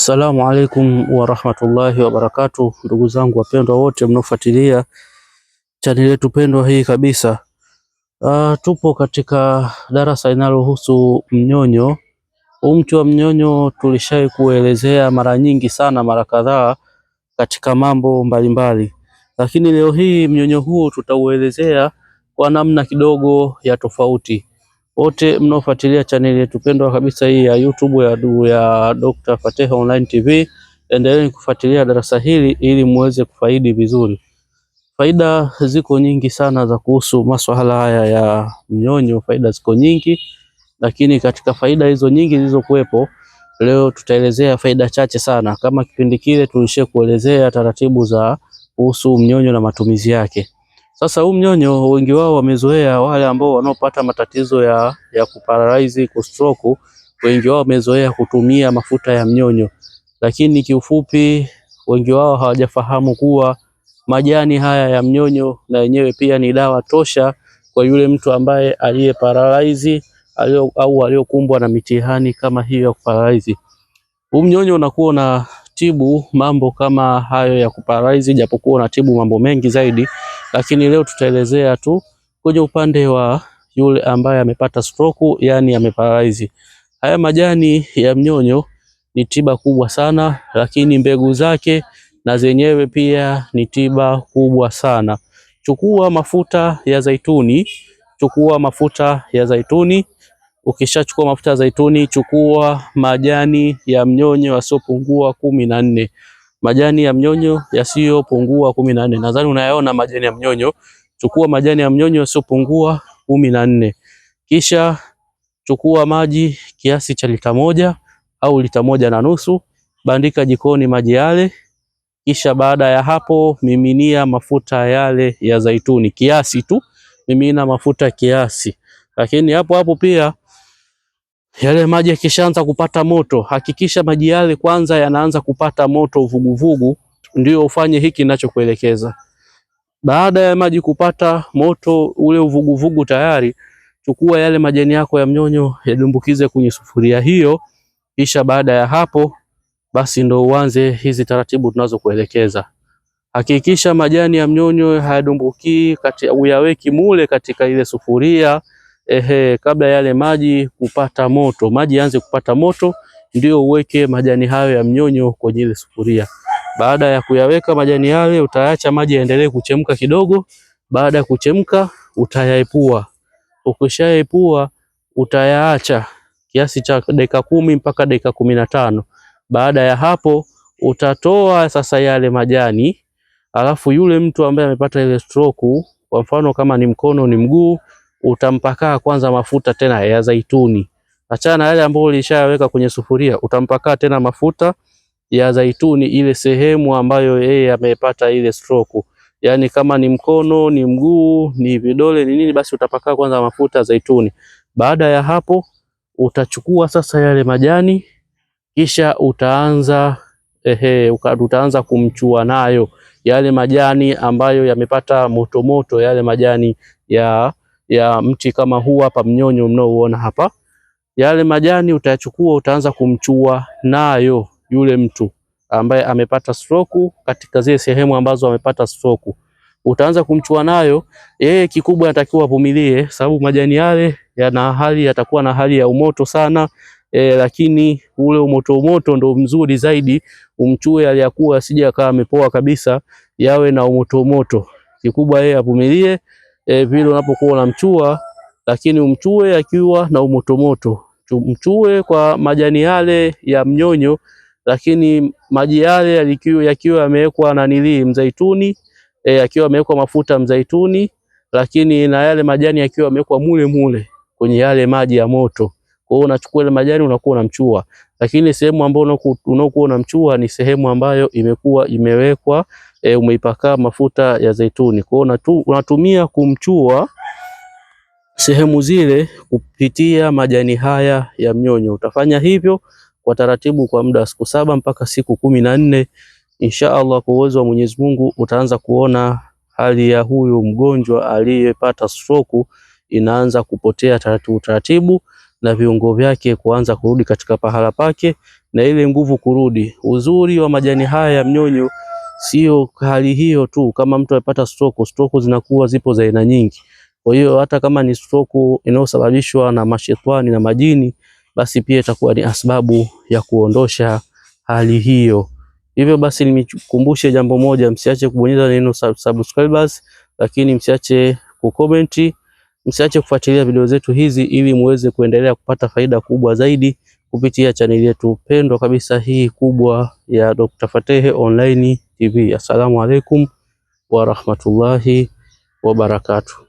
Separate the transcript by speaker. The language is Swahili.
Speaker 1: Assalamu alaikum wa rahmatullahi wa barakatuh, ndugu zangu wapendwa wote mnaofuatilia chaneli yetu pendwa hii kabisa. Tupo katika darasa linalohusu mnyonyo. Mti wa mnyonyo tulishai kuelezea mara nyingi sana, mara kadhaa katika mambo mbalimbali, lakini leo hii mnyonyo huu tutauelezea kwa namna kidogo ya tofauti. Wote mnaofuatilia chaneli yetu pendwa kabisa hii ya YouTube ya Dr. Fateh Online TV, endeleeni kufuatilia darasa hili ili muweze kufaidi vizuri. Faida ziko nyingi sana za kuhusu masuala haya ya mnyonyo, faida ziko nyingi, lakini katika faida hizo nyingi zilizokuwepo, leo tutaelezea faida chache sana. Kama kipindi kile tulishia kuelezea taratibu za kuhusu mnyonyo na matumizi yake. Sasa huu mnyonyo wengi wao wamezoea, wale ambao wanaopata matatizo ya kuparalyze, kustroke, wengi wao wamezoea kutumia mafuta ya mnyonyo, lakini kiufupi wengi wao hawajafahamu kuwa majani haya ya mnyonyo na yenyewe pia ni dawa tosha kwa yule mtu ambaye aliye paralyze au aliyokumbwa na mitihani kama hiyo ya kuparalyze. Huu mnyonyo unakuwa unatibu mambo kama hayo ya kuparalyze, japokuwa unatibu mambo mengi zaidi, lakini leo tutaelezea tu kwenye upande wa yule ambaye amepata stroke, yani ameparalyze. Haya majani ya mnyonyo ni tiba kubwa sana, lakini mbegu zake na zenyewe pia ni tiba kubwa sana. Chukua mafuta ya zaituni, chukua mafuta ya zaituni. Ukishachukua mafuta ya zaituni, chukua majani ya mnyonyo yasiyopungua 14. Majani ya mnyonyo yasiyopungua 14. Nadhani unayaona majani ya mnyonyo. Chukua majani ya mnyonyo yasiyopungua 14. Kisha chukua maji kiasi cha lita 1 au lita 1.5. Bandika jikoni maji yale. Kisha baada ya hapo miminia mafuta yale ya zaituni kiasi tu. Mimina mafuta kiasi. Lakini hapo hapo pia yale maji yakishaanza kupata moto, hakikisha maji yale kwanza yanaanza kupata moto uvuguvugu, ndio ufanye hiki ninachokuelekeza. Baada ya maji kupata moto ule uvuguvugu tayari, chukua yale majani yako ya mnyonyo yadumbukize kwenye sufuria hiyo. Kisha baada ya hapo basi ndo uanze hizi taratibu tunazokuelekeza. Hakikisha majani ya mnyonyo hayadumbuki uyaweki mule katika ile sufuria. Kabla yale maji kupata moto, maji yaanze kupata moto, ndio uweke majani hayo ya mnyonyo kwenye ile sufuria. Baada ya kuyaweka majani yale, utaacha maji yaendelee kuchemka kidogo. Baada ya kuchemka, utayaepua. Ukishaepua, utayaacha kiasi cha dakika 10 mpaka dakika 15. Baada ya hapo, utatoa sasa yale majani, alafu yule mtu ambaye amepata ile stroke, kwa mfano kama ni mkono, ni mguu, utampaka kwanza mafuta tena ya zaituni. Achana na yale ambayo ulishaweka kwenye sufuria, utampaka tena mafuta ya zaituni ile sehemu ambayo yeye amepata ile stroke. Yani kama ni mkono, ni mguu, ni vidole, ni nini, basi utapaka kwanza mafuta ya zaituni. Baada ya hapo utachukua sasa yale majani, kisha utaanza kumchua nayo yale majani ambayo yamepata moto moto, yale majani ya mti kama huu hapa mnyonyo mnaoona hapa. Yale majani utayachukua, utaanza kumchua nayo yule mtu ambaye amepata stroke katika zile sehemu ambazo amepata stroke. Utaanza kumchua nayo, yeye kikubwa anatakiwa avumilie, sababu majani yale yatakuwa na hali ya umoto sana. Lakini ule umoto ndo mzuri zaidi, umchue aliyakuwa asije akawa amepoa kabisa, yawe na umoto. Kikubwa yeye avumilie vile unapokuwa unamchua, lakini umchue akiwa na umoto. Mchue kwa majani yale ya mnyonyo, lakini maji yale yakiwa yamewekwa mzaituni, yakiwa yamewekwa mafuta mzaituni, lakini na yale majani yakiwa yamewekwa mule kwenye yale maji ya moto. Kwa hiyo unachukua ile majani unakuwa unamchua, lakini sehemu ambayo unakuwa unamchua ni sehemu ambayo imekuwa imewekwa umeipaka mafuta ya zaituni. Kwa hiyo unatumia kumchua sehemu zile kupitia majani haya ya mnyonyo. Utafanya hivyo kwa taratibu kwa muda wa siku 7 mpaka siku 14. Insha Allah, kwa uwezo wa Mwenyezi Mungu utaanza kuona hali ya huyu mgonjwa aliyepata stroke inaanza kupotea taratibu, na viungo vyake kuanza kurudi katika pahala pake na ile nguvu kurudi. Uzuri wa majani haya ya mnyonyo sio hali hiyo tu, kama mtu amepata stroke zinakuwa zipo za aina nyingi. Kwa hiyo hata kama ni stroke inayosababishwa na mashetani na majini, basi pia itakuwa ni sababu ya kuondosha hali hiyo. Hivyo basi nimekumbushe jambo moja, msiache kubonyeza neno subscribers, lakini msiache kucomment, msiache kufuatilia video zetu hizi ili muweze kuendelea kupata faida kubwa zaidi kupitia chaneli yetu pendwa kabisa hii kubwa ya Dr. Fatehe Online TV. Assalamu alaikum wa rahmatullahi wa barakatuh.